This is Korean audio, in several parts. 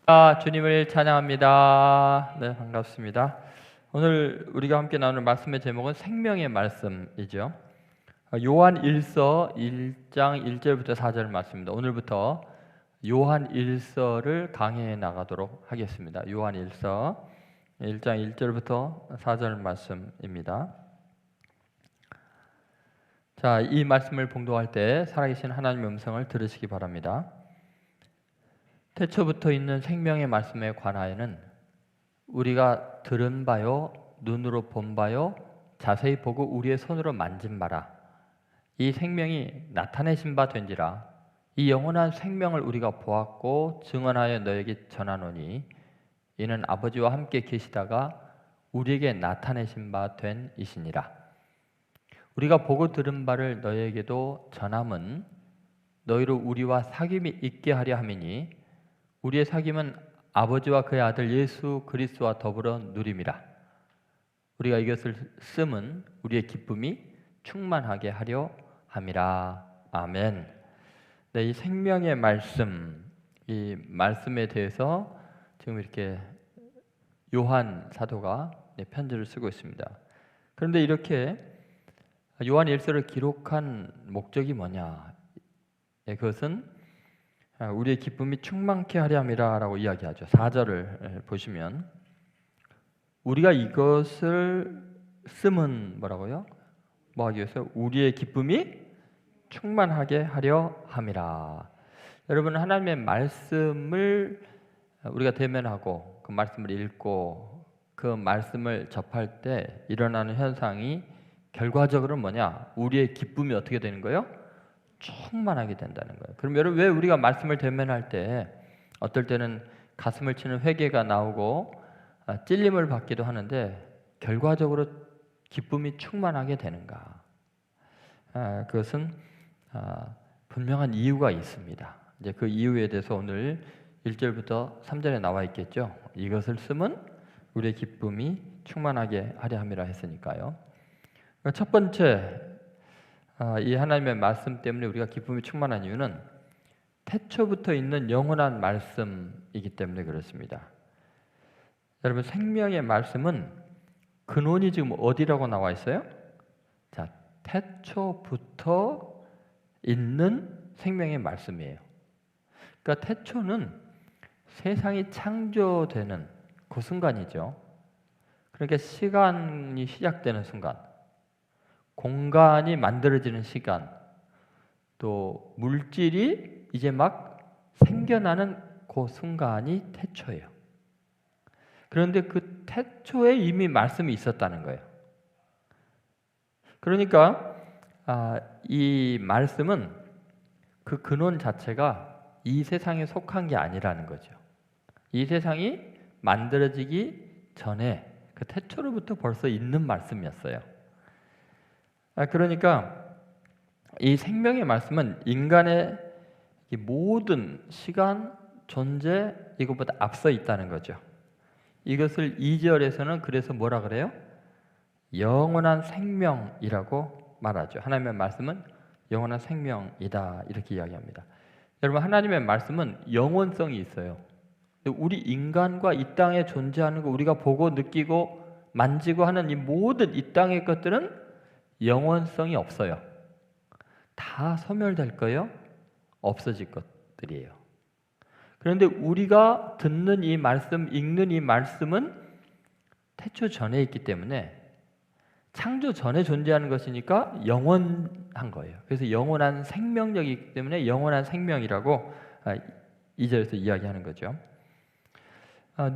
주님을 찬양합니다. 네, 반갑습니다. 오늘 우리가 함께 나눌 말씀의 제목은 생명의 말씀이죠. 요한 1서 1장 1절부터 4절 말씀입니다. 오늘부터 요한 1서를 강해해 나가도록 하겠습니다. 요한 1서 1장 1절부터 4절 말씀입니다. 자, 이 말씀을 봉독할 때 살아계신 하나님의 음성을 들으시기 바랍니다. 태초부터 있는 생명의 말씀에 관하여는 우리가 들은 바요, 눈으로 본 바요, 자세히 보고 우리의 손으로 만진 바라. 이 생명이 나타내신 바 된지라. 이 영원한 생명을 우리가 보았고 증언하여 너에게 전하노니 이는 아버지와 함께 계시다가 우리에게 나타내신 바 된 이시니라. 우리가 보고 들은 바를 너에게도 전함은 너희로 우리와 사귐이 있게 하려 함이니 우리의 사귐은 아버지와 그의 아들 예수 그리스도와 더불어 누림이라. 우리가 이것을 쓰면 우리의 기쁨이 충만하게 하려 함이라. 아멘. 네, 이 생명의 말씀, 이 말씀에 대해서 지금 이렇게 요한 사도가 편지를 쓰고 있습니다. 그런데 이렇게 요한 1서를 기록한 목적이 뭐냐? 그것은 우리의 기쁨이 충만케 하려 함이라 라고 이야기하죠. 4절을 보시면 우리가 이것을 쓰면 뭐라고요? 뭐 하기 위해서? 우리의 기쁨이 충만하게 하려 함이라. 여러분, 하나님의 말씀을 우리가 대면하고 그 말씀을 읽고 그 말씀을 접할 때 일어나는 현상이 결과적으로 뭐냐? 우리의 기쁨이 어떻게 되는 거예요? 충만하게 된다는 거예요. 그럼 여러분, 왜 우리가 말씀을 대면할 때 어떨 때는 가슴을 치는 회개가 나오고 찔림을 받기도 하는데 결과적으로 기쁨이 충만하게 되는가? 그것은 분명한 이유가 있습니다. 이제 그 이유에 대해서 오늘 1절부터 3절에 나와 있겠죠. 이것을 쓰면 우리의 기쁨이 충만하게 하려 함이라 했으니까요. 첫 번째, 이 하나님의 말씀 때문에 우리가 기쁨이 충만한 이유는 태초부터 있는 영원한 말씀이기 때문에 그렇습니다. 여러분, 생명의 말씀은 근원이 지금 어디라고 나와 있어요? 자, 태초부터 있는 생명의 말씀이에요. 그러니까 태초는 세상이 창조되는 그 순간이죠. 그러니까 시간이 시작되는 순간, 공간이 만들어지는 시간, 또 물질이 이제 막 생겨나는 그 순간이 태초예요. 그런데 그 태초에 이미 말씀이 있었다는 거예요. 그러니까 이 말씀은 그 근원 자체가 이 세상에 속한 게 아니라는 거죠. 이 세상이 만들어지기 전에 그 태초로부터 벌써 있는 말씀이었어요. 그러니까 이 생명의 말씀은 인간의 모든 시간, 존재 이것보다 앞서 있다는 거죠. 이것을 2절에서는 그래서 뭐라 그래요? 영원한 생명이라고 말하죠. 하나님의 말씀은 영원한 생명이다 이렇게 이야기합니다. 여러분, 하나님의 말씀은 영원성이 있어요. 우리 인간과 이 땅에 존재하는 거, 우리가 보고 느끼고 만지고 하는 이 모든 이 땅의 것들은 영원성이 없어요. 다 소멸될 거예요. 없어질 것들이에요. 그런데 우리가 듣는 이 말씀, 읽는 이 말씀은 태초 전에 있기 때문에 창조 전에 존재하는 것이니까 영원한 거예요. 그래서 영원한 생명력이기 때문에 영원한 생명이라고 2절에서 이야기하는 거죠.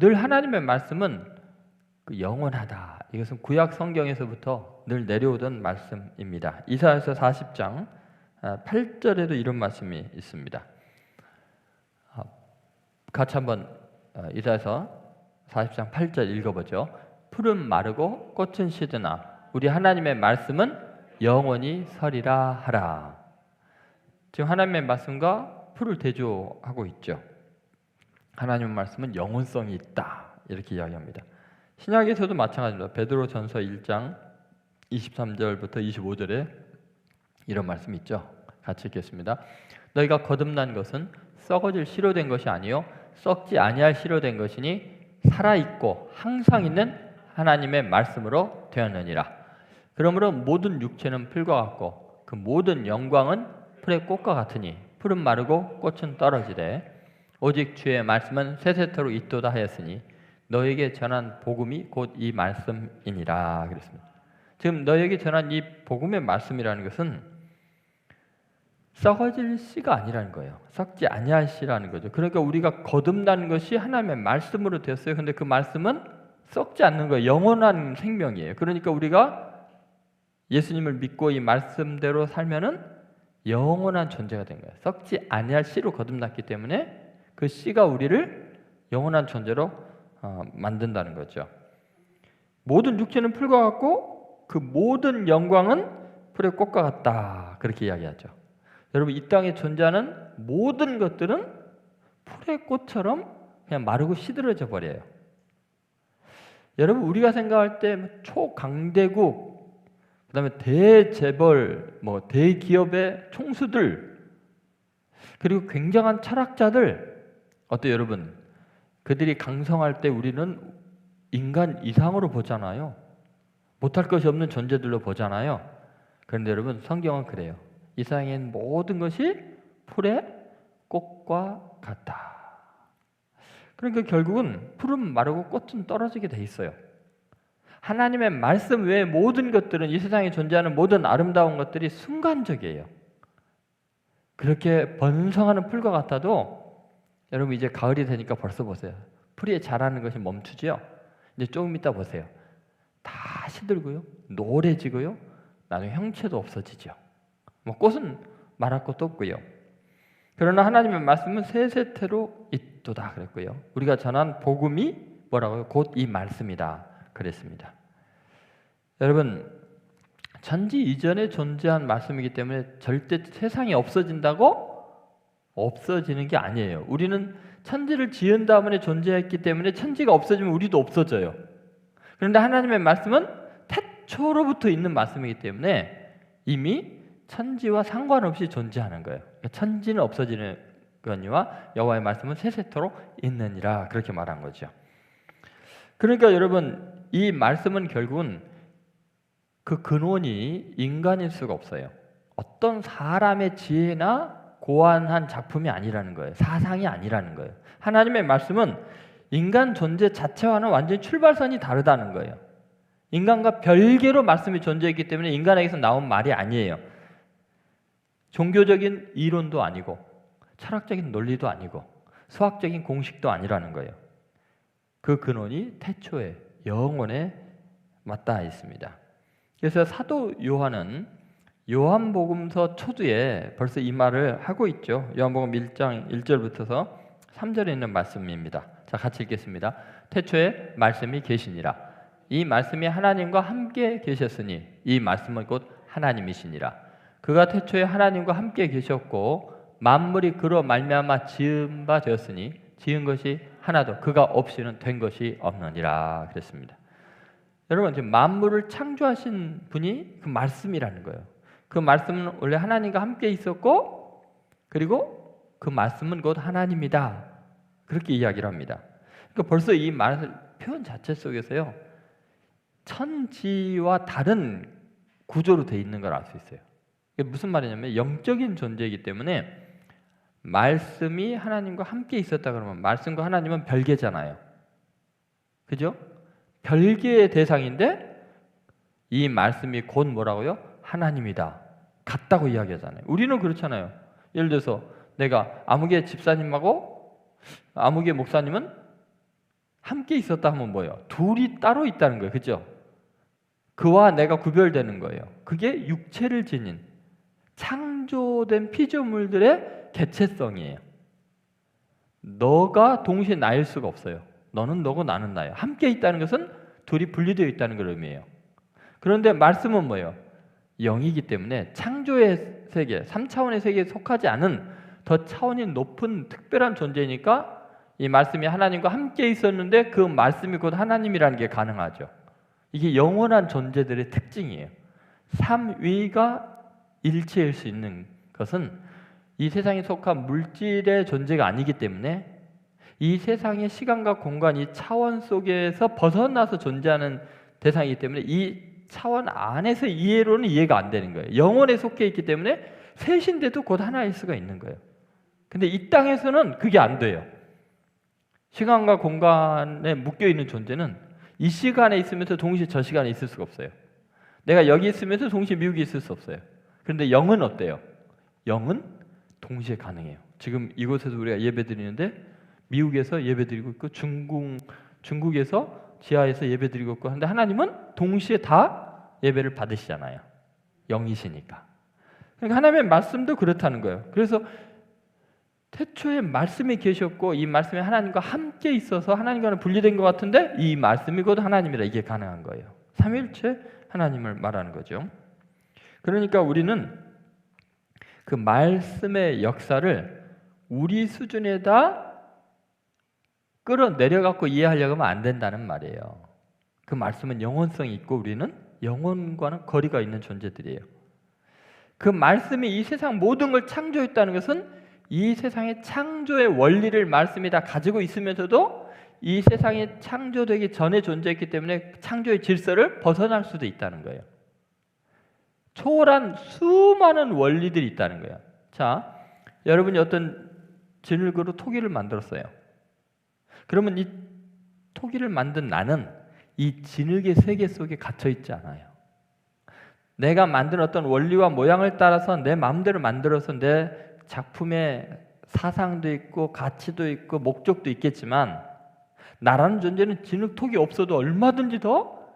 늘 하나님의 말씀은 영원하다. 이것은 구약 성경에서부터 늘 내려오던 말씀입니다. 이사야서 40장 8절에도 이런 말씀이 있습니다. 같이 한번 이사야서 40장 8절 읽어보죠. 풀은 마르고 꽃은 시드나 우리 하나님의 말씀은 영원히 서리라 하라. 지금 하나님의 말씀과 풀을 대조하고 있죠. 하나님의 말씀은 영원성이 있다 이렇게 이야기합니다. 신약에서도 마찬가지입니다. 베드로전서 1장 23절부터 25절에 이런 말씀이 있죠. 같이 읽겠습니다. 너희가 거듭난 것은 썩어질 씨로 된 것이 아니요 썩지 아니할 씨로 된 것이니 살아있고 항상 있는 하나님의 말씀으로 되었느니라. 그러므로 모든 육체는 풀과 같고 그 모든 영광은 풀의 꽃과 같으니 풀은 마르고 꽃은 떨어지되 오직 주의 말씀은 세세토록 있도다 하였으니 너에게 전한 복음이 곧 이 말씀이니라 그랬습니다. 지금 너에게 전한 이 복음의 말씀이라는 것은 썩어질 씨가 아니라는 거예요. 썩지 아니할 씨라는 거죠. 그러니까 우리가 거듭난 것이 하나님의 말씀으로 되었어요. 근데 그 말씀은 썩지 않는 거예요. 영원한 생명이에요. 그러니까 우리가 예수님을 믿고 이 말씀대로 살면은 영원한 존재가 된 거예요. 썩지 아니할 씨로 거듭났기 때문에 그 씨가 우리를 영원한 존재로 만든다는 거죠. 모든 육체는 풀과 같고 그 모든 영광은 풀의 꽃과 같다. 그렇게 이야기하죠. 여러분, 이 땅에 존재하는 모든 것들은 풀의 꽃처럼 그냥 마르고 시들어져 버려요. 여러분, 우리가 생각할 때 초강대국, 그 다음에 대재벌, 대기업의 총수들, 그리고 굉장한 철학자들, 어때요 여러분? 그들이 강성할 때 우리는 인간 이상으로 보잖아요. 못할 것이 없는 존재들로 보잖아요. 그런데 여러분, 성경은 그래요. 이 세상엔 모든 것이 풀의 꽃과 같다. 그러니까 결국은 풀은 마르고 꽃은 떨어지게 돼 있어요. 하나님의 말씀 외의 모든 것들은, 이 세상에 존재하는 모든 아름다운 것들이 순간적이에요. 그렇게 번성하는 풀과 같아도 여러분, 이제 가을이 되니까 벌써 보세요. 풀이 자라는 것이 멈추죠. 이제 조금 있다 보세요. 다 시들고요, 노래지고요, 나중에 형체도 없어지죠. 꽃은 말할 것도 없고요. 그러나 하나님의 말씀은 세세토록 있도다 그랬고요. 우리가 전한 복음이 뭐라고요? 곧 이 말씀이다 그랬습니다. 여러분, 천지 이전에 존재한 말씀이기 때문에 절대 세상이 없어진다고 없어지는 게 아니에요. 우리는 천지를 지은 다음에 존재했기 때문에 천지가 없어지면 우리도 없어져요. 그런데 하나님의 말씀은 태초로부터 있는 말씀이기 때문에 이미 천지와 상관없이 존재하는 거예요. 그러니까 천지는 없어지는 거니와 여호와의 말씀은 세세토록 있느니라, 그렇게 말한 거죠. 그러니까 여러분, 이 말씀은 결국은 그 근원이 인간일 수가 없어요. 어떤 사람의 지혜나 고안한 작품이 아니라는 거예요. 사상이 아니라는 거예요. 하나님의 말씀은 인간 존재 자체와는 완전히 출발선이 다르다는 거예요. 인간과 별개로 말씀이 존재했기 때문에 인간에게서 나온 말이 아니에요. 종교적인 이론도 아니고 철학적인 논리도 아니고 수학적인 공식도 아니라는 거예요. 그 근원이 태초에 영원에 맞닿아 있습니다. 그래서 사도 요한은 요한복음서 초두에 벌써 이 말을 하고 있죠. 요한복음 1장 1절부터 3절에 있는 말씀입니다. 자, 같이 읽겠습니다. 태초에 말씀이 계시니라. 이 말씀이 하나님과 함께 계셨으니 이 말씀은 곧 하나님이시니라. 그가 태초에 하나님과 함께 계셨고 만물이 그로 말미암아 지은 바 되었으니 지은 것이 하나도 그가 없이는 된 것이 없느니라 그랬습니다. 여러분, 지금 만물을 창조하신 분이 그 말씀이라는 거예요. 그 말씀은 원래 하나님과 함께 있었고 그리고 그 말씀은 곧 하나님이다, 그렇게 이야기를 합니다. 그러니까 벌써 이 표현 자체 속에서요, 천지와 다른 구조로 되어 있는 걸 알 수 있어요. 이게 무슨 말이냐면 영적인 존재이기 때문에 말씀이 하나님과 함께 있었다 그러면 말씀과 하나님은 별개잖아요. 그죠? 별개의 대상인데 이 말씀이 곧 뭐라고요? 하나님이다, 같다고 이야기하잖아요. 우리는 그렇잖아요. 예를 들어서 내가 아무개 집사님하고 아무개 목사님은 함께 있었다 하면 뭐예요? 둘이 따로 있다는 거예요. 그죠? 그와 내가 구별되는 거예요. 그게 육체를 지닌 창조된 피조물들의 개체성이에요. 너가 동시에 나일 수가 없어요. 너는 너고 나는 나예요. 함께 있다는 것은 둘이 분리되어 있다는 걸 의미해요. 그런데 말씀은 뭐예요? 영이기 때문에 창조의 세계, 3차원의 세계에 속하지 않은 더 차원이 높은 특별한 존재니까 이 말씀이 하나님과 함께 있었는데 그 말씀이 곧 하나님이라는 게 가능하죠. 이게 영원한 존재들의 특징이에요. 삼위가 일체일 수 있는 것은 이 세상에 속한 물질의 존재가 아니기 때문에 이 세상의 시간과 공간, 이 차원 속에서 벗어나서 존재하는 대상이기 때문에 이 차원 안에서 이해로는 이해가 안 되는 거예요. 영혼에 속해 있기 때문에 셋인데도 곧 하나일 수가 있는 거예요. 근데 이 땅에서는 그게 안 돼요. 시간과 공간에 묶여있는 존재는 이 시간에 있으면서 동시에 저 시간에 있을 수가 없어요. 내가 여기 있으면서 동시에 미국에 있을 수 없어요. 그런데 영은 어때요? 영은 동시에 가능해요. 지금 이곳에서 우리가 예배드리는데 미국에서 예배드리고 있고 중국에서 지하에서 예배드리고 있고 하는데 하나님은 동시에 다 예배를 받으시잖아요. 영이시니까. 그러니까 하나님의 말씀도 그렇다는 거예요. 그래서 태초에 말씀이 계셨고 이 말씀이 하나님과 함께 있어서 하나님과는 분리된 것 같은데 이 말씀이 곧 하나님이라 이게 가능한 거예요. 삼위일체 하나님을 말하는 거죠. 그러니까 우리는 그 말씀의 역사를 우리 수준에다 끌어내려갖고 이해하려고 하면 안 된다는 말이에요. 그 말씀은 영혼성이 있고 우리는 영혼과는 거리가 있는 존재들이에요. 그 말씀이 이 세상 모든 걸 창조했다는 것은 이 세상의 창조의 원리를 말씀이 다 가지고 있으면서도 이 세상이 창조되기 전에 존재했기 때문에 창조의 질서를 벗어날 수도 있다는 거예요. 초월한 수많은 원리들이 있다는 거예요. 자, 여러분이 어떤 진흙으로 토기를 만들었어요. 그러면 이 토기를 만든 나는 이 진흙의 세계 속에 갇혀 있지 않아요. 내가 만든 어떤 원리와 모양을 따라서 내 마음대로 만들어서 내 작품에 사상도 있고 가치도 있고 목적도 있겠지만 나라는 존재는 진흙톡이 없어도 얼마든지 더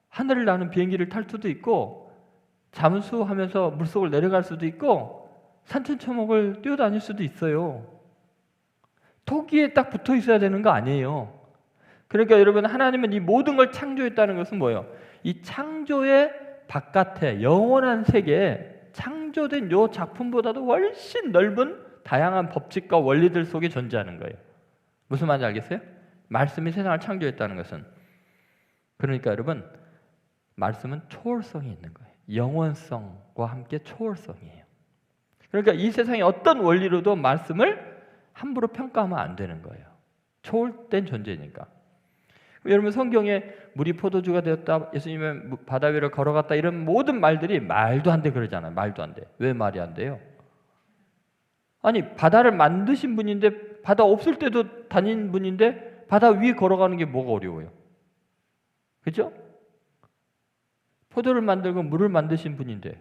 하늘을 나는 비행기를 탈 수도 있고 잠수하면서 물속을 내려갈 수도 있고 산천초목을 뛰어다닐 수도 있어요. 토기에 딱 붙어 있어야 되는 거 아니에요. 그러니까 여러분 하나님은 이 모든 걸 창조했다는 것은 뭐예요? 이 창조의 바깥에 영원한 세계에 창조된 요 작품보다도 훨씬 넓은 다양한 법칙과 원리들 속에 존재하는 거예요. 무슨 말인지 알겠어요? 말씀이 세상을 창조했다는 것은 그러니까 여러분 말씀은 초월성이 있는 거예요. 영원성과 함께 초월성이에요. 그러니까 이 세상의 어떤 원리로도 말씀을 함부로 평가하면 안 되는 거예요. 초월된 존재니까. 여러분 성경에 물이 포도주가 되었다, 예수님은 바다 위를 걸어갔다 이런 모든 말들이 말도 안 돼 그러잖아요. 말도 안 돼. 왜 말이 안 돼요? 아니 바다를 만드신 분인데 바다 없을 때도 다닌 분인데 바다 위에 걸어가는 게 뭐가 어려워요? 그렇죠? 포도를 만들고 물을 만드신 분인데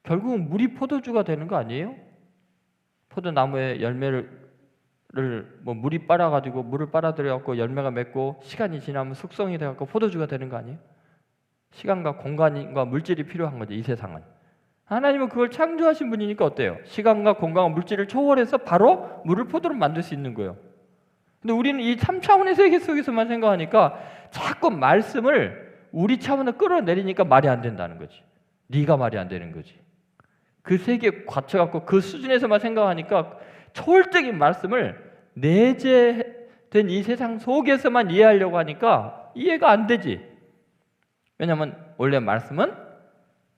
결국은 물이 포도주가 되는 거 아니에요? 포도나무에 열매를 물이 빨아가지고 물을 빨아들여갖고 열매가 맺고 시간이 지나면 숙성이 돼갖고 포도주가 되는 거 아니에요? 시간과 공간과 물질이 필요한 거죠. 이 세상은. 하나님은 그걸 창조하신 분이니까 어때요? 시간과 공간과 물질을 초월해서 바로 물을 포도로 만들 수 있는 거예요. 근데 우리는 이 3차원의 세계 속에서만 생각하니까 자꾸 말씀을 우리 차원으로 끌어내리니까 말이 안 된다는 거지. 네가 말이 안 되는 거지. 그 세계에 갇혀갖고 그 수준에서만 생각하니까 초월적인 말씀을 내재된 이 세상 속에서만 이해하려고 하니까 이해가 안 되지. 왜냐하면 원래 말씀은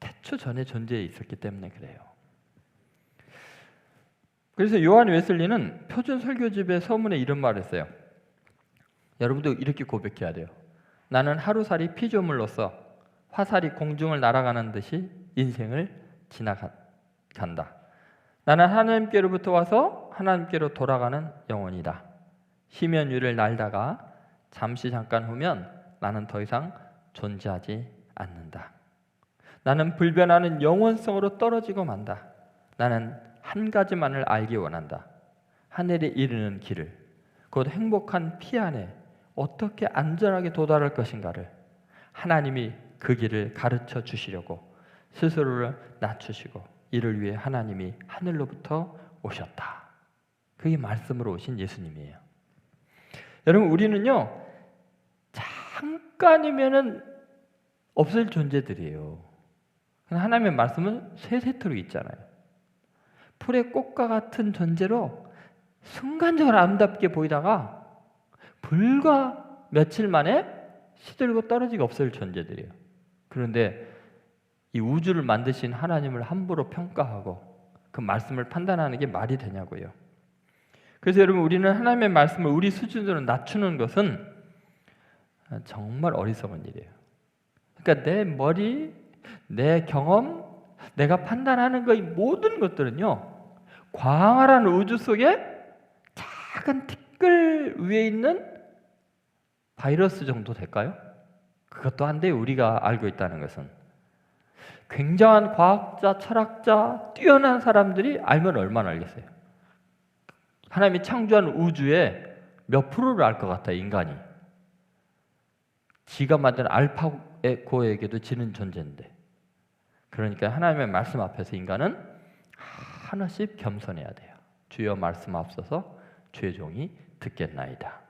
태초 전에 존재해 있었기 때문에 그래요. 그래서 요한 웨슬리는 표준 설교집의 서문에 이런 말을 했어요. 여러분도 이렇게 고백해야 돼요. 나는 하루살이 피조물로서 화살이 공중을 날아가는 듯이 인생을 지나간다. 나는 하나님께로부터 와서 하나님께로 돌아가는 영혼이다. 희면 위를 날다가 잠시 잠깐 후면 나는 더 이상 존재하지 않는다. 나는 불변하는 영원성으로 떨어지고 만다. 나는 한 가지만을 알기 원한다. 하늘에 이르는 길을, 곧 행복한 피 안에 어떻게 안전하게 도달할 것인가를 하나님이 그 길을 가르쳐 주시려고 스스로를 낮추시고 이를 위해 하나님이 하늘로부터 오셨다. 그게 말씀으로 오신 예수님이에요. 여러분 우리는요 잠깐이면은 없을 존재들이에요. 하나님의 말씀은 세세토록 있잖아요. 풀의 꽃과 같은 존재로 순간적으로 아름답게 보이다가 불과 며칠 만에 시들고 떨어지고 없을 존재들이에요. 그런데 이 우주를 만드신 하나님을 함부로 평가하고 그 말씀을 판단하는 게 말이 되냐고요. 그래서 여러분, 우리는 하나님의 말씀을 우리 수준으로 낮추는 것은 정말 어리석은 일이에요. 그러니까 내 머리, 내 경험, 내가 판단하는 이 모든 것들은요, 광활한 우주 속에 작은 티끌 위에 있는 바이러스 정도 될까요? 그것도 한데 우리가 알고 있다는 것은 굉장한 과학자, 철학자, 뛰어난 사람들이 알면 얼마나 알겠어요? 하나님이 창조한 우주의 몇 프로를 알 것 같아요, 인간이. 지가 만든 알파고에게도 지는 존재인데. 그러니까 하나님의 말씀 앞에서 인간은 하나씩 겸손해야 돼요. 주여 말씀하옵소서, 주의 종이 듣겠나이다.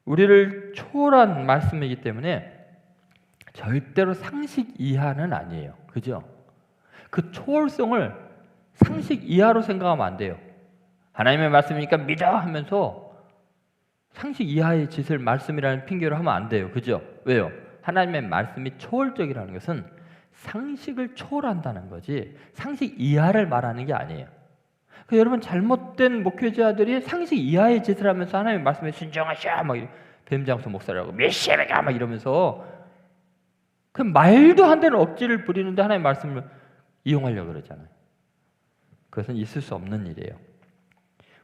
우리를 초월한 말씀이기 때문에 절대로 상식 이하는 아니에요. 그죠? 그 초월성을 상식 이하로 생각하면 안 돼요. 하나님의 말씀이니까 믿어 하면서 상식 이하의 짓을 말씀이라는 핑계로 하면 안 돼요. 그죠? 왜요? 하나님의 말씀이 초월적이라는 것은 상식을 초월한다는 거지 상식 이하를 말하는 게 아니에요. 여러분, 잘못된 목회자들이 상식 이하의 짓을 하면서 하나님의 말씀에 순종하셔 막 뱀장수 목사라고 메시아가 막 이러면서 그 말도 안 되는 억지를 부리는데 하나님의 말씀을 이용하려고 그러잖아요. 그것은 있을 수 없는 일이에요.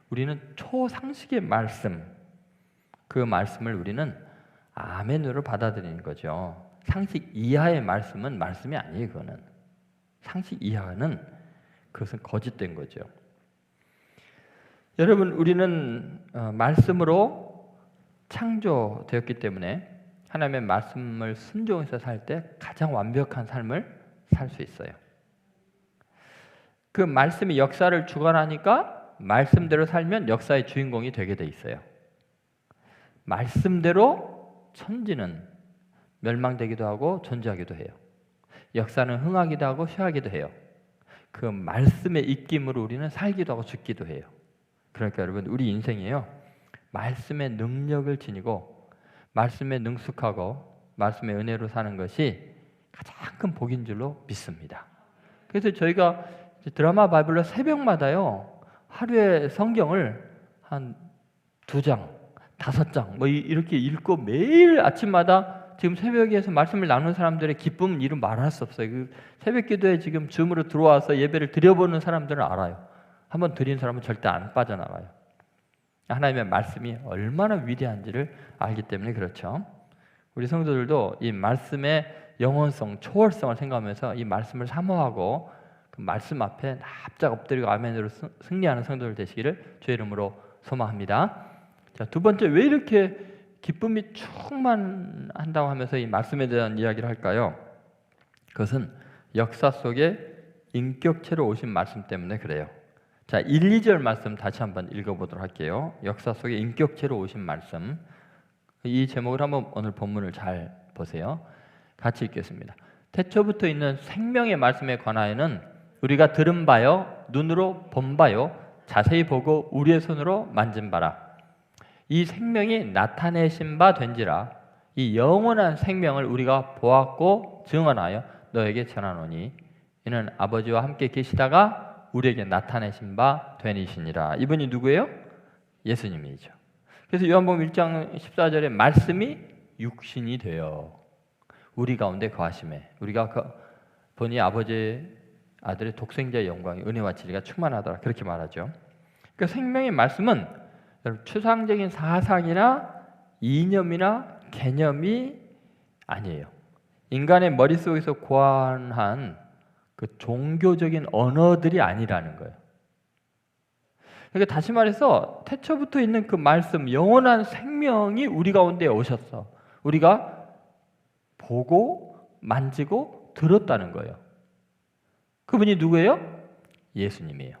우리는 초상식의 말씀, 그 말씀을 우리는 아멘으로 받아들이는 거죠. 상식 이하의 말씀은 말씀이 아니에요. 그거는 상식 이하는 그것은 거짓된 거죠. 여러분, 우리는 말씀으로 창조되었기 때문에 하나님의 말씀을 순종해서 살 때 가장 완벽한 삶을 살 수 있어요. 그 말씀이 역사를 주관하니까 말씀대로 살면 역사의 주인공이 되게 돼 있어요. 말씀대로 천지는 멸망되기도 하고 존재하기도 해요. 역사는 흥하기도 하고 쇠하기도 해요. 그 말씀의 입김으로 우리는 살기도 하고 죽기도 해요. 그러니까 여러분, 우리 인생이에요, 말씀의 능력을 지니고 말씀에 능숙하고 말씀의 은혜로 사는 것이 가장 큰 복인 줄로 믿습니다. 그래서 저희가 드라마 바이블로 새벽마다요, 하루에 성경을 한 2장, 5장 뭐 이렇게 읽고 매일 아침마다 지금 새벽에서 말씀을 나누는 사람들의 기쁨은 이루 말할 수 없어요. 그 새벽 기도에 지금 줌으로 들어와서 예배를 드려보는 사람들은 알아요. 한번 드린 사람은 절대 안 빠져나가요. 하나님의 말씀이 얼마나 위대한지를 알기 때문에 그렇죠. 우리 성도들도 이 말씀의 영원성, 초월성을 생각하면서 이 말씀을 사모하고 그 말씀 앞에 납작 엎드리고 아멘으로 승리하는 성도들 되시기를 주의 이름으로 소망합니다. 자, 두 번째, 왜 이렇게 기쁨이 충만한다고 하면서 이 말씀에 대한 이야기를 할까요? 그것은 역사 속에 인격체로 오신 말씀 때문에 그래요. 자, 1, 2절 말씀 다시 한번 읽어보도록 할게요. 역사 속에 인격체로 오신 말씀. 이 제목을 한번 오늘 본문을 잘 보세요. 같이 읽겠습니다. 태초부터 있는 생명의 말씀에 관하여는 우리가 들은 바요, 눈으로 본 바요, 자세히 보고 우리의 손으로 만진 바라. 이 생명이 나타내신 바 된지라. 이 영원한 생명을 우리가 보았고 증언하여 너에게 전하노니 이는 아버지와 함께 계시다가 우리에게 나타내신 바 되니시니라. 이분이 누구예요? 예수님이죠. 그래서 요한복음 1장 14절에 말씀이 육신이 되어 우리 가운데 거하심에 우리가 보니 아버지의 아들의 독생자의 영광이 은혜와 진리가 충만하더라. 그렇게 말하죠. 그러니까 생명의 말씀은 추상적인 사상이나 이념이나 개념이 아니에요. 인간의 머릿속에서 고안한 그 종교적인 언어들이 아니라는 거예요. 그러니까 다시 말해서 태초부터 있는 그 말씀, 영원한 생명이 우리 가운데 오셨어. 우리가 보고 만지고 들었다는 거예요. 그분이 누구예요? 예수님이에요.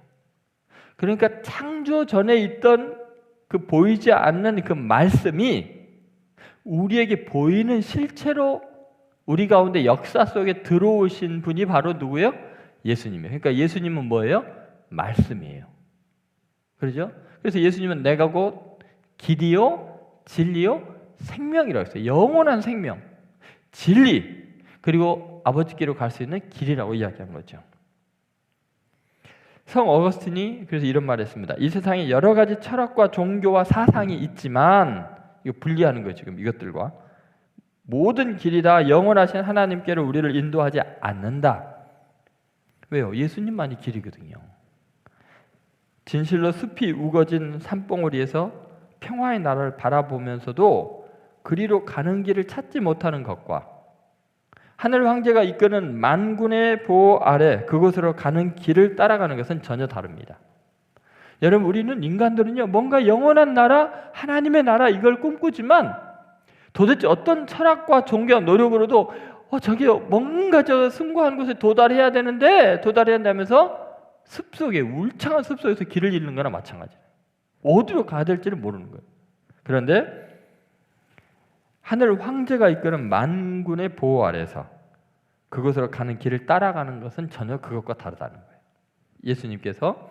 그러니까 창조 전에 있던 그 보이지 않는 그 말씀이 우리에게 보이는 실체로 우리 가운데 역사 속에 들어오신 분이 바로 누구예요? 예수님이에요. 그러니까 예수님은 뭐예요? 말씀이에요. 그렇죠? 그래서 예수님은 내가 곧 길이요, 진리요, 생명이라고 했어요. 영원한 생명, 진리, 그리고 아버지께로 갈 수 있는 길이라고 이야기한 거죠. 성 어거스틴이 그래서 이런 말을 했습니다. 이 세상에 여러 가지 철학과 종교와 사상이 있지만, 이거 분리하는 거예요. 지금 이것들과 모든 길이 다 영원하신 하나님께로 우리를 인도하지 않는다. 왜요? 예수님만이 길이거든요. 진실로 숲이 우거진 산봉우리에서 평화의 나라를 바라보면서도 그리로 가는 길을 찾지 못하는 것과 하늘 황제가 이끄는 만군의 보호 아래 그곳으로 가는 길을 따라가는 것은 전혀 다릅니다. 여러분, 우리는 인간들은요, 뭔가 영원한 나라, 하나님의 나라 이걸 꿈꾸지만 도대체 어떤 철학과 종교와 노력으로도 저기요, 뭔가 저 숭고한 곳에 도달해야 되는데 도달해야 한다면서 숲속에, 울창한 숲속에서 길을 잃는 거나 마찬가지예요. 어디로 가야 될지를 모르는 거예요. 그런데 하늘 황제가 이끄는 만군의 보호 아래서 그곳으로 가는 길을 따라가는 것은 전혀 그것과 다르다는 거예요. 예수님께서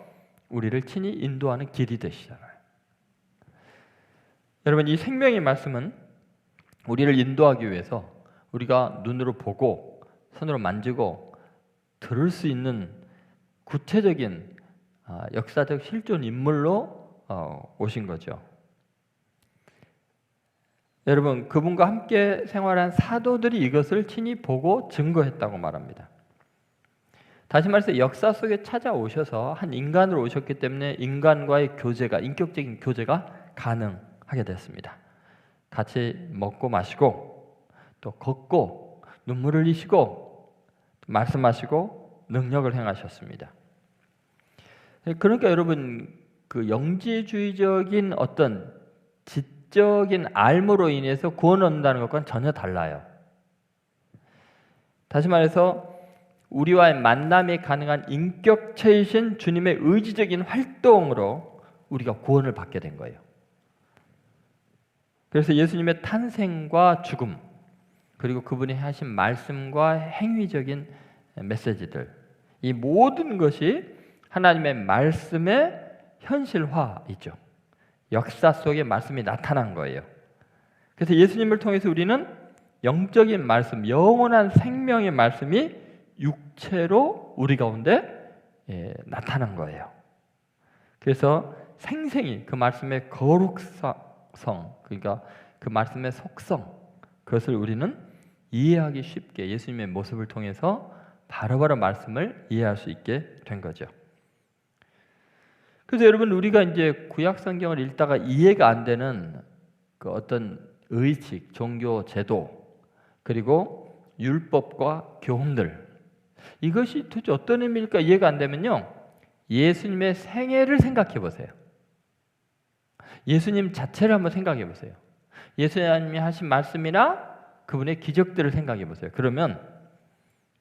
우리를 친히 인도하는 길이 되시잖아요. 여러분, 이 생명의 말씀은 우리를 인도하기 위해서 우리가 눈으로 보고 손으로 만지고 들을 수 있는 구체적인 역사적 실존 인물로 오신 거죠. 여러분, 그분과 함께 생활한 사도들이 이것을 친히 보고 증거했다고 말합니다. 다시 말해서 역사 속에 찾아오셔서 한 인간으로 오셨기 때문에 인간과의 교제가, 인격적인 교제가 가능하게 됐습니다. 같이 먹고 마시고 또 걷고 눈물을 흘리시고 말씀하시고 능력을 행하셨습니다. 그러니까 여러분, 그 영지주의적인 어떤 지적인 알므로 인해서 구원 얻는다는 것과는 전혀 달라요. 다시 말해서 우리와의 만남이 가능한 인격체이신 주님의 의지적인 활동으로 우리가 구원을 받게 된 거예요. 그래서 예수님의 탄생과 죽음, 그리고 그분이 하신 말씀과 행위적인 메시지들, 이 모든 것이 하나님의 말씀의 현실화이죠. 역사 속에 말씀이 나타난 거예요. 그래서 예수님을 통해서 우리는 영적인 말씀, 영원한 생명의 말씀이 육체로 우리 가운데 나타난 거예요. 그래서 생생히 그 말씀의 거룩성, 그러니까 그 말씀의 속성, 그것을 우리는 이해하기 쉽게 예수님의 모습을 통해서 바로바로 말씀을 이해할 수 있게 된 거죠. 그래서 여러분, 우리가 이제 구약 성경을 읽다가 이해가 안 되는 그 어떤 의식, 종교 제도, 그리고 율법과 교훈들, 이것이 도대체 어떤 의미일까 이해가 안 되면요, 예수님의 생애를 생각해 보세요. 예수님 자체를 한번 생각해 보세요. 예수님이 하신 말씀이나 그분의 기적들을 생각해 보세요. 그러면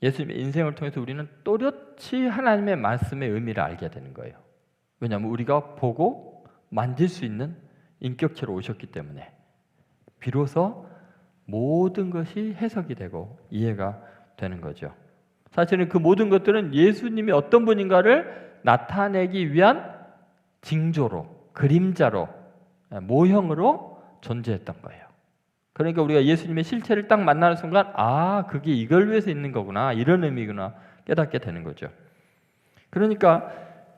예수님의 인생을 통해서 우리는 또렷이 하나님의 말씀의 의미를 알게 되는 거예요. 왜냐하면 우리가 보고 만질 수 있는 인격체로 오셨기 때문에 비로소 모든 것이 해석이 되고 이해가 되는 거죠. 사실은 그 모든 것들은 예수님이 어떤 분인가를 나타내기 위한 징조로, 그림자로, 모형으로 존재했던 거예요. 그러니까 우리가 예수님의 실체를 딱 만나는 순간, 그게 이걸 위해서 있는 거구나, 이런 의미구나 깨닫게 되는 거죠. 그러니까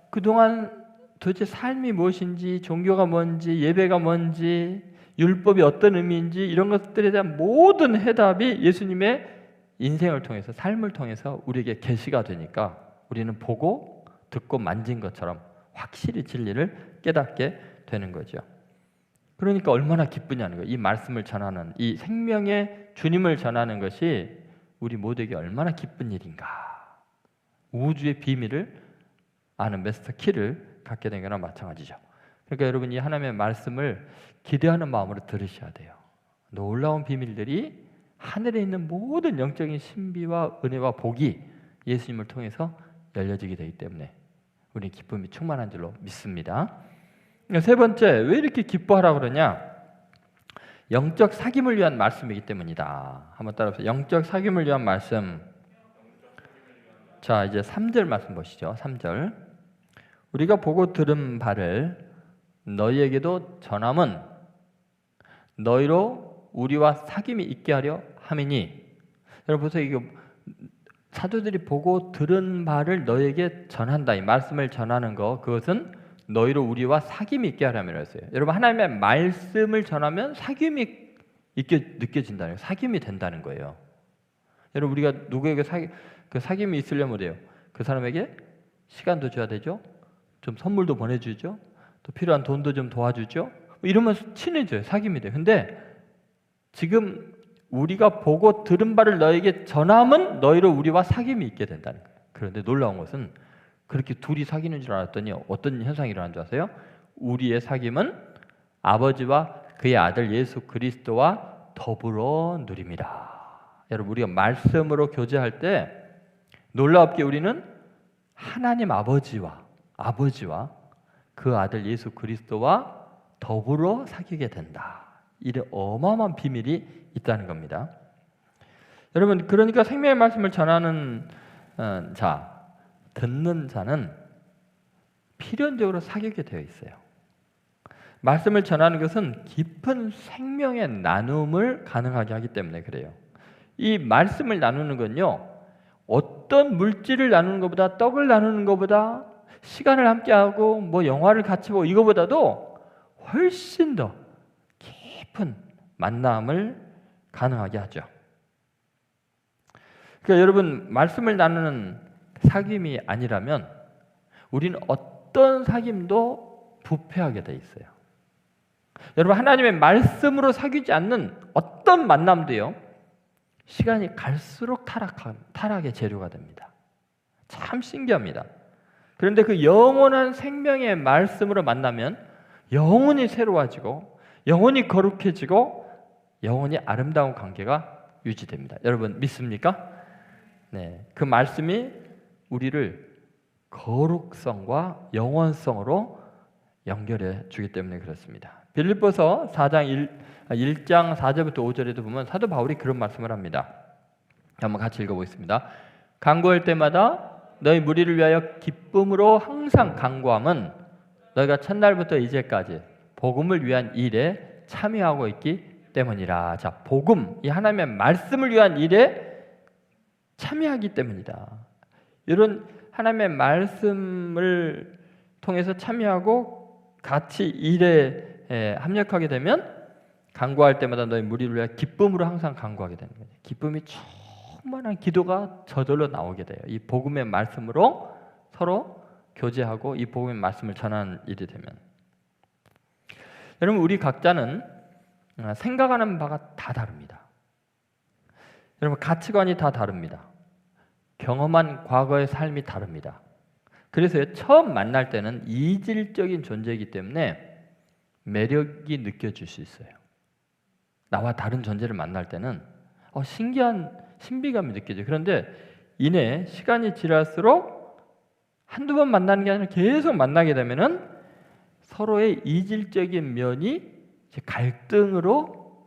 그동안 도대체 삶이 무엇인지, 종교가 뭔지, 예배가 뭔지, 율법이 어떤 의미인지 이런 것들에 대한 모든 해답이 예수님의 인생을 통해서, 삶을 통해서 우리에게 계시가 되니까 우리는 보고 듣고 만진 것처럼 확실히 진리를 깨닫게 되는 거죠. 그러니까 얼마나 기쁘냐는 거예요. 이 말씀을 전하는, 이 생명의 주님을 전하는 것이 우리 모두에게 얼마나 기쁜 일인가. 우주의 비밀을 아는 마스터 키를 갖게 된 거나 마찬가지죠. 그러니까 여러분, 이 하나님의 말씀을 기대하는 마음으로 들으셔야 돼요. 놀라운 비밀들이 하늘에 있는 모든 영적인 신비와 은혜와 복이 예수님을 통해서 열려지게 되기 때문에 우리 기쁨이 충만한 줄로 믿습니다. 세 번째, 왜 이렇게 기뻐하라고 그러냐? 영적 사귐을 위한 말씀이기 때문이다. 한번 따라해보세요. 영적 사귐을 위한 말씀. 자, 이제 3절 말씀 보시죠. 3절. 우리가 보고 들은 바를 너희에게도 전함은 너희로 우리와 사귐이 있게 하려 함이니. 여러분 보세요. 이게 사도들이 보고 들은 바를 너에게 전한다. 이 말씀을 전하는 거, 그것은 너희로 우리와 사귐이 있게 하려면 했어요. 여러분, 하나님의 말씀을 전하면 사귐이 있게 느껴진다는 거예요. 사귐이 된다는 거예요. 여러분, 우리가 누구에게 그 사귐이 있으려면 어때요? 그 사람에게 시간도 줘야 되죠. 좀 선물도 보내주죠. 또 필요한 돈도 좀 도와주죠. 이러면 친해져요. 사귐이 돼요. 근데 지금 우리가 보고 들은 바를 너에게 전함은 너희로 우리와 사귐이 있게 된다는 거예요. 그런데 놀라운 것은 그렇게 둘이 사귀는 줄 알았더니 어떤 현상이 일어난 줄 아세요? 우리의 사귐은 아버지와 그의 아들 예수 그리스도와 더불어 누립니다. 여러분, 우리가 말씀으로 교제할 때 놀랍게 우리는 하나님 아버지와 그 아들 예수 그리스도와 더불어 사귀게 된다. 이런 어마어마한 비밀이 있다는 겁니다. 여러분, 그러니까 생명의 말씀을 전하는 듣는 자는 필연적으로 사귀게 되어 있어요. 말씀을 전하는 것은 깊은 생명의 나눔을 가능하게 하기 때문에 그래요. 이 말씀을 나누는 건요, 어떤 물질을 나누는 것보다, 떡을 나누는 것보다, 시간을 함께하고 뭐 영화를 같이 보고 이거보다도 훨씬 더 깊은 만남을 가능하게 하죠. 그러니까 여러분, 말씀을 나누는 사귐이 아니라면 우리는 어떤 사귐도 부패하게 돼 있어요. 여러분, 하나님의 말씀으로 사귀지 않는 어떤 만남도요, 시간이 갈수록 타락의 재료가 됩니다. 참 신기합니다. 그런데 그 영원한 생명의 말씀으로 만나면 영원히 새로워지고 영원히 거룩해지고 영원히 아름다운 관계가 유지됩니다. 여러분, 믿습니까? 네, 그 말씀이 우리를 거룩성과 영원성으로 연결해 주기 때문에 그렇습니다. 빌립보서 1장 4절부터 5절에도 보면 사도 바울이 그런 말씀을 합니다. 한번 같이 읽어보겠습니다. 간구할 때마다 너희 무리를 위하여 기쁨으로 항상 간구함은 너희가 첫날부터 이제까지 복음을 위한 일에 참여하고 있기 때문이라. 자, 복음, 이 하나님의 말씀을 위한 일에 참여하기 때문이다. 이런 하나님의 말씀을 통해서 참여하고 같이 일에 합력하게 되면 간구할 때마다 너희 무리를 위해 기쁨으로 항상 간구하게 되는 거예요. 기쁨이 충만한 기도가 저절로 나오게 돼요. 이 복음의 말씀으로 서로 교제하고 이 복음의 말씀을 전하는 일이 되면. 여러분, 우리 각자는 생각하는 바가 다 다릅니다. 여러분, 가치관이 다 다릅니다. 경험한 과거의 삶이 다릅니다. 그래서 처음 만날 때는 이질적인 존재이기 때문에 매력이 느껴질 수 있어요. 나와 다른 존재를 만날 때는 신기한 신비감이 느껴져요. 그런데 이내 시간이 지날수록 한두 번 만나는 게 아니라 계속 만나게 되면은 서로의 이질적인 면이 갈등으로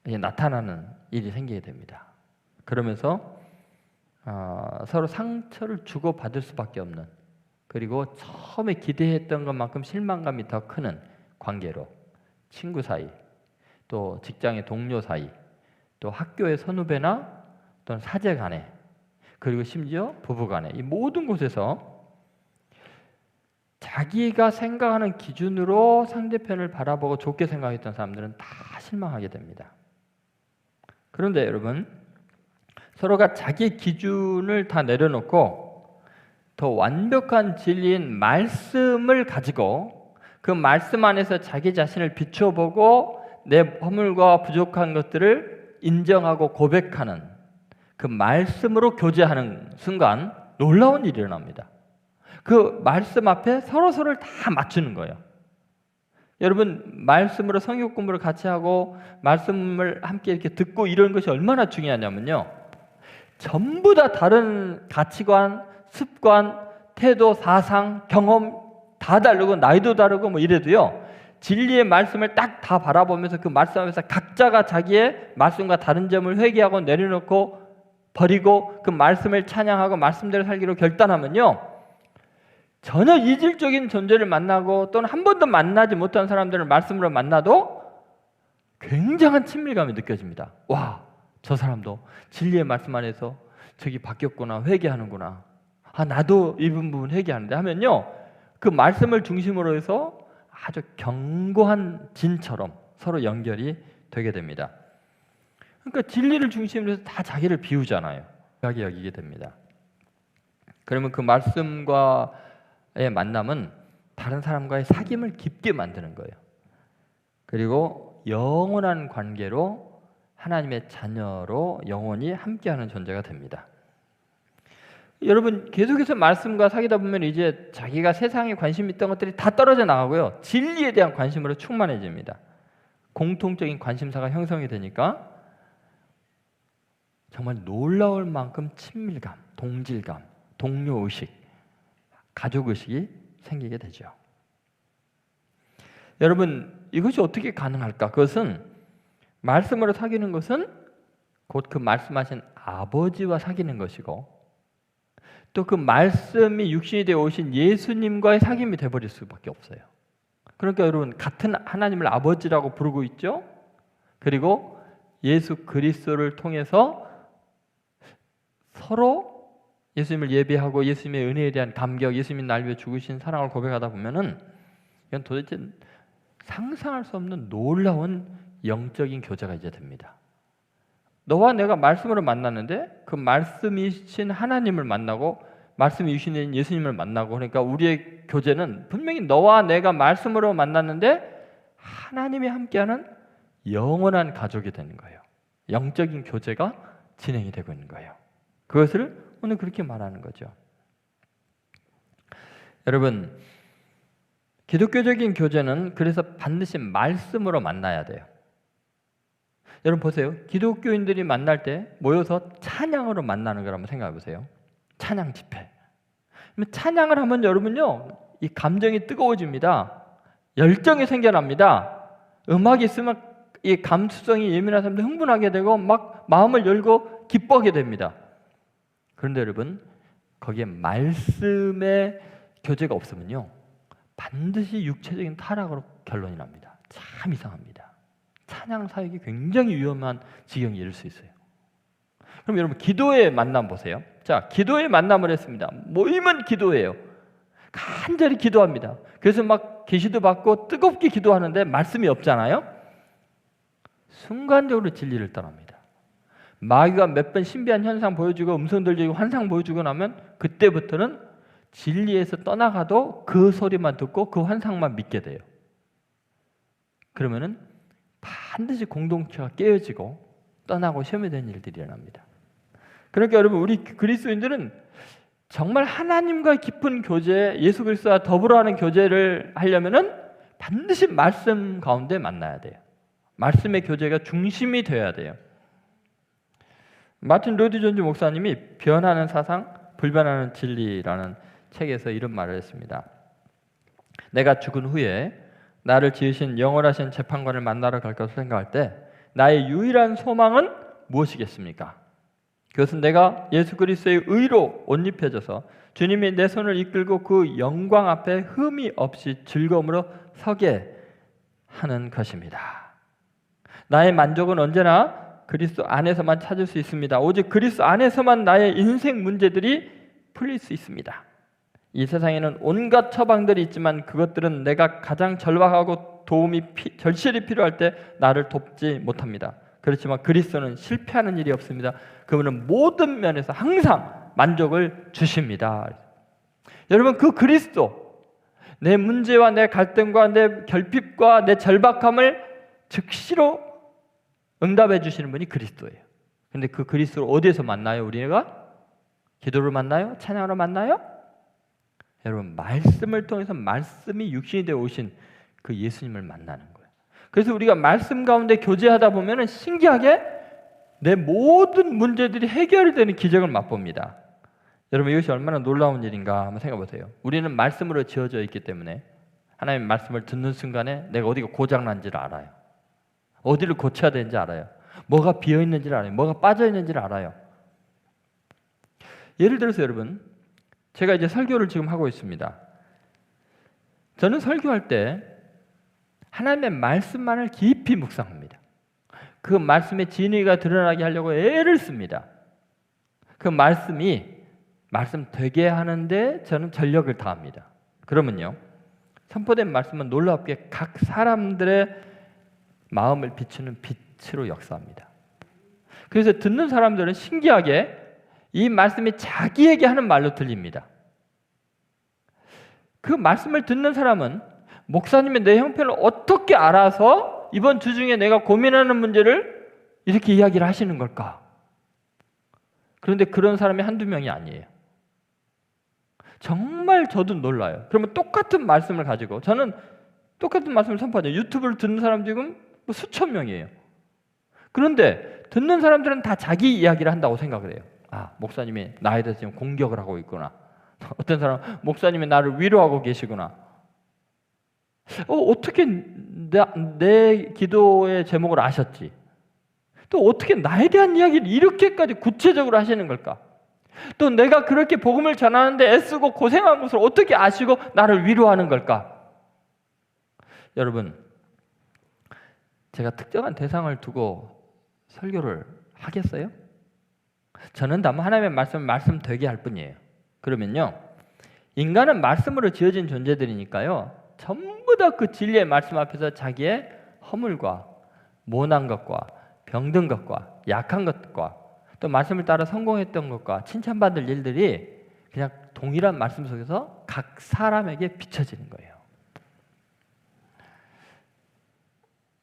나타나는 일이 생기게 됩니다. 그러면서 서로 상처를 주고받을 수밖에 없는, 그리고 처음에 기대했던 것만큼 실망감이 더 크는 관계로, 친구 사이, 또 직장의 동료 사이, 또 학교의 선후배나 또는 사제 간에, 그리고 심지어 부부 간에, 이 모든 곳에서 자기가 생각하는 기준으로 상대편을 바라보고 좋게 생각했던 사람들은 다 실망하게 됩니다. 그런데 여러분, 서로가 자기 기준을 다 내려놓고 더 완벽한 진리인 말씀을 가지고 그 말씀 안에서 자기 자신을 비춰보고 내 허물과 부족한 것들을 인정하고 고백하는, 그 말씀으로 교제하는 순간 놀라운 일이 일어납니다. 그 말씀 앞에 서로서로를 다 맞추는 거예요. 여러분, 말씀으로 성경 공부를 같이 하고 말씀을 함께 이렇게 듣고 이런 것이 얼마나 중요하냐면요, 전부 다 다른 가치관, 습관, 태도, 사상, 경험 다 다르고 나이도 다르고 뭐 이래도요, 진리의 말씀을 딱 다 바라보면서 그 말씀 앞에서 각자가 자기의 말씀과 다른 점을 회개하고 내려놓고 버리고 그 말씀을 찬양하고 말씀대로 살기로 결단하면요, 전혀 이질적인 존재를 만나고 또는 한 번도 만나지 못한 사람들을 말씀으로 만나도 굉장한 친밀감이 느껴집니다. 와, 저 사람도 진리의 말씀 안에서 저기 바뀌었구나, 회개하는구나. 아, 나도 이 부분 회개하는데 하면요, 그 말씀을 중심으로 해서 아주 견고한 진처럼 서로 연결이 되게 됩니다. 그러니까 진리를 중심으로 해서 다 자기를 비우잖아요. 자기 여기게 됩니다. 그러면 그 말씀과의 만남은 다른 사람과의 사귐을 깊게 만드는 거예요. 그리고 영원한 관계로 하나님의 자녀로 영원히 함께하는 존재가 됩니다. 여러분, 계속해서 말씀과 사귀다 보면 이제 자기가 세상에 관심 있던 것들이 다 떨어져 나가고요, 진리에 대한 관심으로 충만해집니다. 공통적인 관심사가 형성이 되니까 정말 놀라울 만큼 친밀감, 동질감, 동료의식, 가족의식이 생기게 되죠. 여러분, 이것이 어떻게 가능할까? 그것은 말씀으로 사귀는 것은 곧 그 말씀하신 아버지와 사귀는 것이고, 또 그 말씀이 육신이 되어 오신 예수님과의 사귐이 되어버릴 수밖에 없어요. 그러니까 여러분, 같은 하나님을 아버지라고 부르고 있죠. 그리고 예수 그리스도를 통해서 서로 예수님을 예배하고 예수님의 은혜에 대한 감격, 예수님이 날 위해 죽으신 사랑을 고백하다 보면은 이건 도대체 상상할 수 없는 놀라운 영적인 교제가 이제 됩니다. 너와 내가 말씀으로 만났는데 그 말씀이신 하나님을 만나고 말씀이 주신 예수님을 만나고, 그러니까 우리의 교제는 분명히 너와 내가 말씀으로 만났는데 하나님이 함께하는 영원한 가족이 되는 거예요. 영적인 교제가 진행이 되고 있는 거예요. 그것을 오늘 그렇게 말하는 거죠. 여러분, 기독교적인 교제는 그래서 반드시 말씀으로 만나야 돼요. 여러분 보세요. 기독교인들이 만날 때 모여서 찬양으로 만나는 걸 한번 생각해 보세요. 찬양 집회. 찬양을 하면 여러분요, 이 감정이 뜨거워집니다. 열정이 생겨납니다. 음악이 있으면 이 감수성이 예민한 사람들 흥분하게 되고 막 마음을 열고 기뻐하게 됩니다. 그런데 여러분, 거기에 말씀의 교제가 없으면요, 반드시 육체적인 타락으로 결론이 납니다. 참 이상합니다. 찬양 사역이 굉장히 위험한 지경에 이를 수 있어요. 그럼 여러분, 기도의 만남 보세요. 자, 기도의 만남을 했습니다. 모임은 기도예요. 간절히 기도합니다. 그래서 막 계시도 받고 뜨겁게 기도하는데 말씀이 없잖아요. 순간적으로 진리를 떠납니다. 마귀가 몇 번 신비한 현상 보여주고 음성 들리고 환상 보여주고 나면 그때부터는 진리에서 떠나가도 그 소리만 듣고 그 환상만 믿게 돼요. 그러면은 반드시 공동체가 깨어지고 떠나고 시험에 대한 일들이 일어납니다. 그러니까 여러분, 우리 그리스도인들은 정말 하나님과 깊은 교제, 예수 그리스도와 더불어하는 교제를 하려면은 반드시 말씀 가운데 만나야 돼요. 말씀의 교제가 중심이 되어야 돼요. 마틴 로이드 존즈 목사님이 변하는 사상, 불변하는 진리라는 책에서 이런 말을 했습니다. 내가 죽은 후에 나를 지으신 영원하신 재판관을 만나러 갈 것을 생각할 때 나의 유일한 소망은 무엇이겠습니까? 그것은 내가 예수 그리스도의 의로 옷 입혀져서 주님이 내 손을 이끌고 그 영광 앞에 흠이 없이 즐거움으로 서게 하는 것입니다. 나의 만족은 언제나 그리스도 안에서만 찾을 수 있습니다. 오직 그리스도 안에서만 나의 인생 문제들이 풀릴 수 있습니다. 이 세상에는 온갖 처방들이 있지만 그것들은 내가 가장 절박하고 도움이 절실히 필요할 때 나를 돕지 못합니다. 그렇지만 그리스도는 실패하는 일이 없습니다. 그분은 모든 면에서 항상 만족을 주십니다. 여러분, 그 그리스도, 내 문제와 내 갈등과 내 결핍과 내 절박함을 즉시로 응답해 주시는 분이 그리스도예요. 그런데 그 그리스도를 어디에서 만나요? 우리가 기도를 만나요? 찬양으로 만나요? 여러분, 말씀을 통해서 말씀이 육신이 되어 오신 그 예수님을 만나는 거예요. 그래서 우리가 말씀 가운데 교제하다 보면 신기하게 내 모든 문제들이 해결되는 기적을 맛봅니다. 여러분, 이것이 얼마나 놀라운 일인가 한번 생각해 보세요. 우리는 말씀으로 지어져 있기 때문에 하나님의 말씀을 듣는 순간에 내가 어디가 고장난지를 알아요. 어디를 고쳐야 되는지 알아요. 뭐가 비어있는지를 알아요. 뭐가 빠져있는지를 알아요. 예를 들어서 여러분, 제가 이제 설교를 지금 하고 있습니다. 저는 설교할 때 하나님의 말씀만을 깊이 묵상합니다. 그 말씀의 진리가 드러나게 하려고 애를 씁니다. 그 말씀이 말씀 되게 하는데 저는 전력을 다합니다. 그러면요, 선포된 말씀은 놀랍게 각 사람들의 마음을 비추는 빛으로 역사합니다. 그래서 듣는 사람들은 신기하게 이 말씀이 자기에게 하는 말로 들립니다. 그 말씀을 듣는 사람은 목사님이 내 형편을 어떻게 알아서 이번 주 중에 내가 고민하는 문제를 이렇게 이야기를 하시는 걸까? 그런데 그런 사람이 한두 명이 아니에요. 정말 저도 놀라요. 그러면 똑같은 말씀을 가지고, 저는 똑같은 말씀을 선포하죠. 유튜브를 듣는 사람 지금 수천 명이에요. 그런데 듣는 사람들은 다 자기 이야기를 한다고 생각을 해요. 아, 목사님이 나에 대해서 지금 공격을 하고 있구나. 어떤 사람, 목사님이 나를 위로하고 계시구나. 어떻게 내 기도의 제목을 아셨지? 또 어떻게 나에 대한 이야기를 이렇게까지 구체적으로 하시는 걸까? 또 내가 그렇게 복음을 전하는데 애쓰고 고생한 것을 어떻게 아시고 나를 위로하는 걸까? 여러분, 제가 특정한 대상을 두고 설교를 하겠어요? 저는 다만 하나님의 말씀을 말씀되게 할 뿐이에요. 그러면요, 인간은 말씀으로 지어진 존재들이니까요, 전부 다 그 진리의 말씀 앞에서 자기의 허물과 모난 것과 병든 것과 약한 것과 또 말씀을 따라 성공했던 것과 칭찬받을 일들이 그냥 동일한 말씀 속에서 각 사람에게 비춰지는 거예요.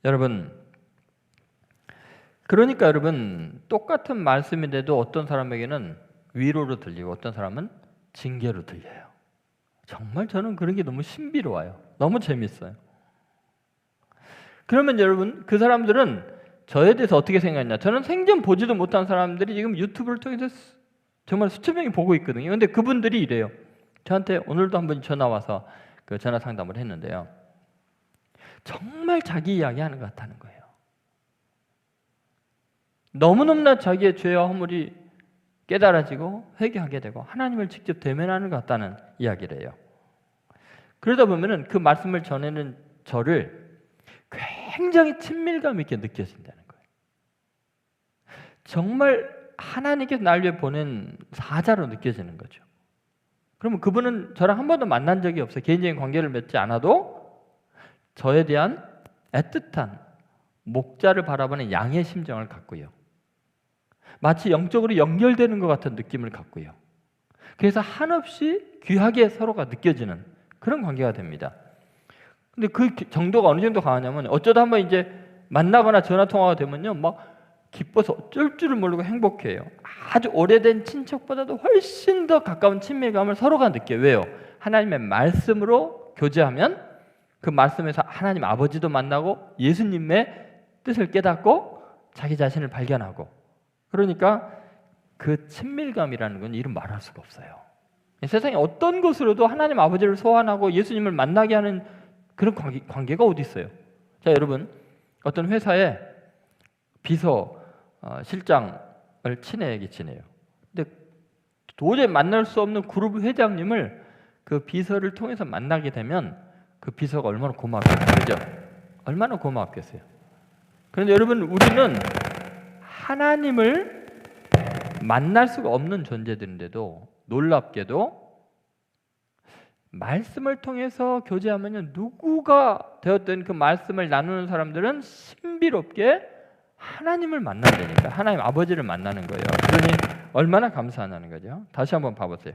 여러분, 그러니까 여러분, 똑같은 말씀인데도 어떤 사람에게는 위로로 들리고 어떤 사람은 징계로 들려요. 정말 저는 그런 게 너무 신비로워요. 너무 재밌어요. 그러면 여러분, 그 사람들은 저에 대해서 어떻게 생각했냐? 저는 생전 보지도 못한 사람들이 지금 유튜브를 통해서 정말 수천 명이 보고 있거든요. 그런데 그분들이 이래요. 저한테 오늘도 한 분이 전화 와서 그 전화 상담을 했는데요. 정말 자기 이야기하는 것 같다는 거예요. 너무너무나 자기의 죄와 허물이 깨달아지고 회개하게 되고 하나님을 직접 대면하는 것 같다는 이야기를 해요. 그러다 보면은 그 말씀을 전하는 저를 굉장히 친밀감 있게 느껴진다는 거예요. 정말 하나님께서 날 위해 보낸 사자로 느껴지는 거죠. 그러면 그분은 저랑 한 번도 만난 적이 없어요. 개인적인 관계를 맺지 않아도 저에 대한 애틋한 목자를 바라보는 양의 심정을 갖고요. 마치 영적으로 연결되는 것 같은 느낌을 갖고요. 그래서 한없이 귀하게 서로가 느껴지는 그런 관계가 됩니다. 근데 그 정도가 어느 정도 강하냐면 어쩌다 한번 이제 만나거나 전화 통화가 되면요, 막 기뻐서 어쩔 줄을 모르고 행복해요. 아주 오래된 친척보다도 훨씬 더 가까운 친밀감을 서로가 느껴요. 왜요? 하나님의 말씀으로 교제하면 그 말씀에서 하나님 아버지도 만나고 예수님의 뜻을 깨닫고 자기 자신을 발견하고, 그러니까 그 친밀감이라는 건 이름 말할 수가 없어요. 세상에 어떤 것으로도 하나님 아버지를 소환하고 예수님을 만나게 하는 그런 관계가 어디 있어요? 자, 여러분, 어떤 회사에 비서 실장을 친하게 지내요. 근데 도저히 만날 수 없는 그룹 회장님을 그 비서를 통해서 만나게 되면 그 비서가 얼마나 고맙겠어요, 그죠? 얼마나 고맙겠어요. 그런데 여러분, 우리는 하나님을 만날 수가 없는 존재들인데도 놀랍게도 말씀을 통해서 교제하면 누구가 되었든 그 말씀을 나누는 사람들은 신비롭게 하나님을 만난다니까, 하나님 아버지를 만나는 거예요. 그러니 얼마나 감사하다는 거죠. 다시 한번 봐보세요.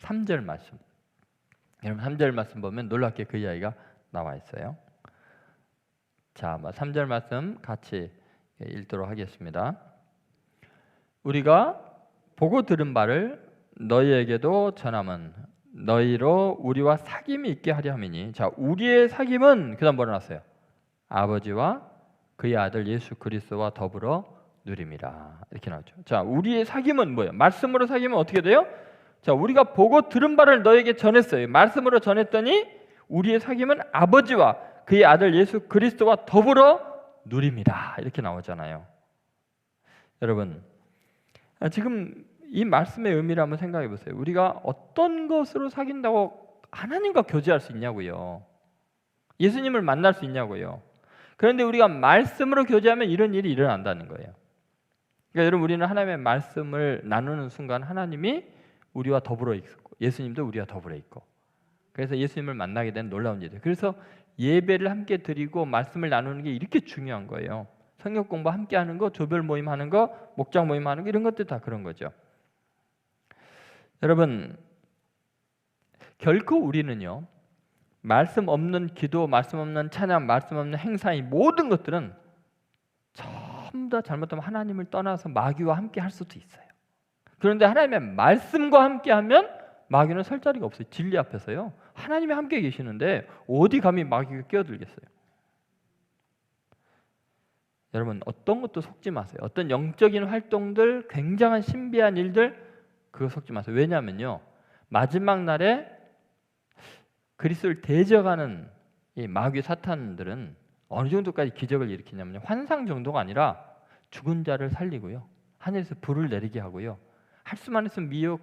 3절 말씀. 여러분 3절 말씀 보면 놀랍게 그 이야기가 나와 있어요. 자, 3절 말씀 같이 읽도록 하겠습니다. 우리가 보고 들은 바를 너희에게도 전함은 너희로 우리와 사귐이 있게 하려 함이니. 자, 우리의 사귐은 그다음 뭐라 나왔어요? 아버지와 그의 아들 예수 그리스도와 더불어 누림이라, 이렇게 나오죠. 자, 우리의 사귐은 뭐예요? 말씀으로 사귐은 어떻게 돼요? 자, 우리가 보고 들은 바를 너에게 전했어요. 말씀으로 전했더니 우리의 사귐은 아버지와 그의 아들 예수 그리스도와 더불어 누림이라, 이렇게 나오잖아요. 여러분, 지금 이 말씀의 의미를 한번 생각해 보세요. 우리가 어떤 것으로 사귄다고 하나님과 교제할 수 있냐고요. 예수님을 만날 수 있냐고요. 그런데 우리가 말씀으로 교제하면 이런 일이 일어난다는 거예요. 그러니까 여러분 우리는 하나님의 말씀을 나누는 순간 하나님이 우리와 더불어 있고 예수님도 우리와 더불어 있고 그래서 예수님을 만나게 된 놀라운 일이에요. 그래서 예배를 함께 드리고 말씀을 나누는 게 이렇게 중요한 거예요. 성경 공부 함께 하는 거, 조별 모임 하는 거, 목장 모임 하는 거 이런 것들 다 그런 거죠. 여러분 결코 우리는요 말씀 없는 기도, 말씀 없는 찬양, 말씀 없는 행사 이 모든 것들은 전부 다 잘못하면 하나님을 떠나서 마귀와 함께 할 수도 있어요. 그런데 하나님의 말씀과 함께하면 마귀는 설 자리가 없어요. 진리 앞에서요. 하나님이 함께 계시는데 어디 감히 마귀가 끼어들겠어요. 여러분 어떤 것도 속지 마세요. 어떤 영적인 활동들, 굉장한 신비한 일들 그거 속지 마세요. 왜냐하면요. 마지막 날에 그리스도를 대적하는 이 마귀 사탄들은 어느 정도까지 기적을 일으키냐면요. 환상 정도가 아니라 죽은 자를 살리고요. 하늘에서 불을 내리게 하고요. 할 수만 있으면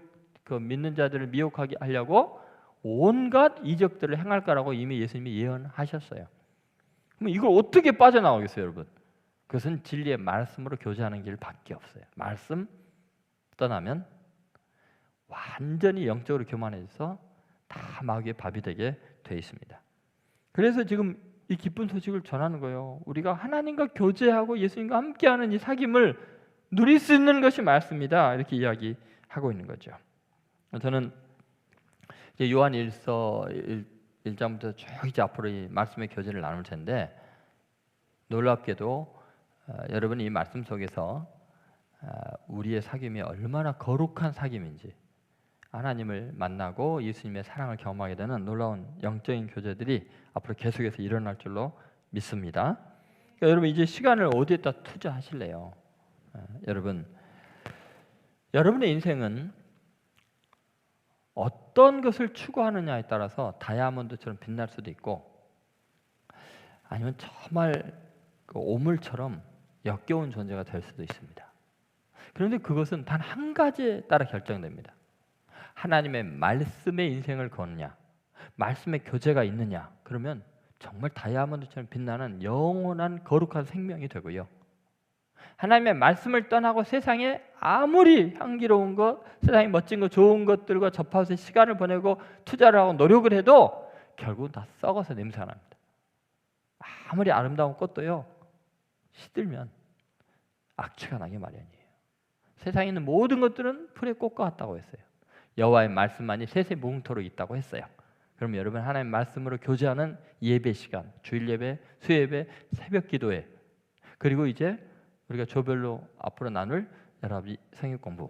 믿는 자들을 미혹하게 하려고 온갖 이적들을 행할 거라고 이미 예수님이 예언하셨어요. 그럼 이걸 어떻게 빠져나오겠어요, 여러분? 그것은 진리의 말씀으로 교제하는 길밖에 없어요. 말씀 떠나면 완전히 영적으로 교만해져서 다 마귀의 밥이 되게 돼 있습니다. 그래서 지금 이 기쁜 소식을 전하는 거예요. 우리가 하나님과 교제하고 예수님과 함께하는 이 사귐을 누릴 수 있는 것이 말씀이다. 이렇게 이야기하고 있는 거죠. 저는 이제 요한 1장부터 쭉 이제 앞으로 이 말씀의 교제를 나눌 텐데 놀랍게도 여러분이 이 말씀 속에서 우리의 사귐이 얼마나 거룩한 사귐인지 하나님을 만나고 예수님의 사랑을 경험하게 되는 놀라운 영적인 교제들이 앞으로 계속해서 일어날 줄로 믿습니다. 그러니까 여러분 이제 시간을 어디에다 투자하실래요? 여러분의 인생은 어떤 것을 추구하느냐에 따라서 다이아몬드처럼 빛날 수도 있고 아니면 정말 그 오물처럼 역겨운 존재가 될 수도 있습니다. 그런데 그것은 단 한 가지에 따라 결정됩니다. 하나님의 말씀의 인생을 거느냐, 말씀의 교제가 있느냐, 그러면 정말 다이아몬드처럼 빛나는 영원한 거룩한 생명이 되고요. 하나님의 말씀을 떠나고 세상에 아무리 향기로운 것, 세상에 멋진 것, 좋은 것들과 접하면서 시간을 보내고 투자를 하고 노력을 해도 결국은 다 썩어서 냄새가 납니다. 아무리 아름다운 꽃도요, 시들면 악취가 나기 마련이에요. 세상에 있는 모든 것들은 풀의 꽃과 같다고 했어요. 여호와의 말씀만이 셋의 무궁토로 있다고 했어요. 그럼 여러분 하나님의 말씀으로 교제하는 예배 시간, 주일 예배, 수예배, 새벽 기도회, 그리고 이제 우리가 조별로 앞으로 나눌 여러 가지 성경 공부,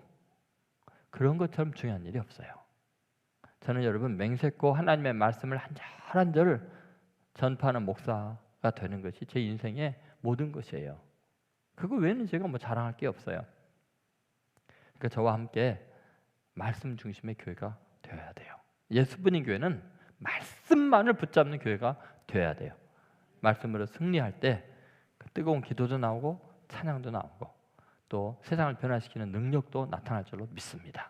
그런 것처럼 중요한 일이 없어요. 저는 여러분 맹세코 하나님의 말씀을 한 절 한 절 전파하는 목사가 되는 것이 제 인생의 모든 것이에요. 그거 외에는 제가 뭐 자랑할 게 없어요. 그러니까 저와 함께 말씀 중심의 교회가 되어야 돼요. 예수뿐인 교회는 말씀만을 붙잡는 교회가 되어야 돼요. 말씀으로 승리할 때 그 뜨거운 기도도 나오고 찬양도 나오고 또 세상을 변화시키는 능력도 나타날 줄로 믿습니다.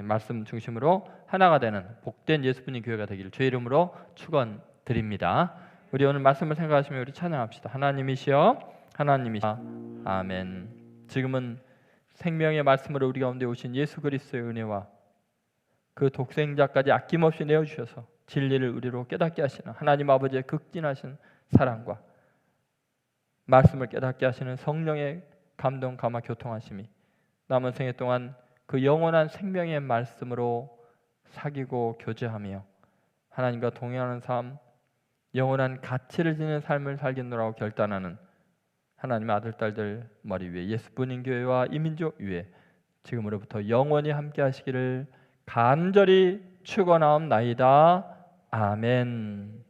말씀 중심으로 하나가 되는 복된 예수뿐인 교회가 되기를 주의 이름으로 축원드립니다. 우리 오늘 말씀을 생각하시며 우리 찬양합시다. 하나님이시여, 하나님이시여. 아멘. 지금은 생명의 말씀으로 우리 가운데 오신 예수 그리스도의 은혜와 그 독생자까지 아낌없이 내어주셔서 진리를 우리로 깨닫게 하시는 하나님 아버지의 극진하신 사랑과 말씀을 깨닫게 하시는 성령의 감동, 감화, 교통하심이 남은 생애 동안 그 영원한 생명의 말씀으로 사귀고 교제하며 하나님과 동행하는 삶, 영원한 가치를 지닌 삶을 살겠노라고 결단하는 하나님의 아들, 딸들 머리 위에 예수뿐인 교회와 이민족 위에 지금으로부터 영원히 함께 하시기를 간절히 축원하옵나이다. 아멘.